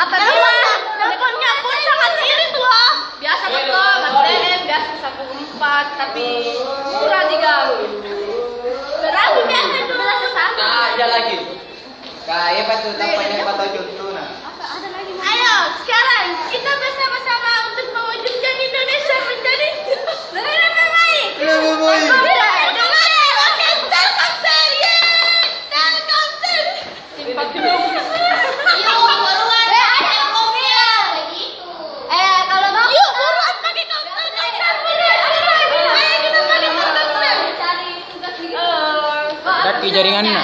apabila teleponnya pun sangat irit loh. Biasa betul, BTN biasa 1,4 tapi murah diganggu. Berapa biasa itu rasa sama? Nah, ada lagi. Kayak betul tampaknya kata contoh nah. Ayo, sekarang kita bersama-sama untuk mewujudkan Indonesia menjadi negara terbaik. Lebih baik. Telkomsel, yeay! Telkomsel. Simpak dulu. Yuk, buruan. Telkomsel. Kalau mau. Yuk, buruan pakai Telkomsel. Ayo kita pakai Telkomsel. Lihat ke jaringannya.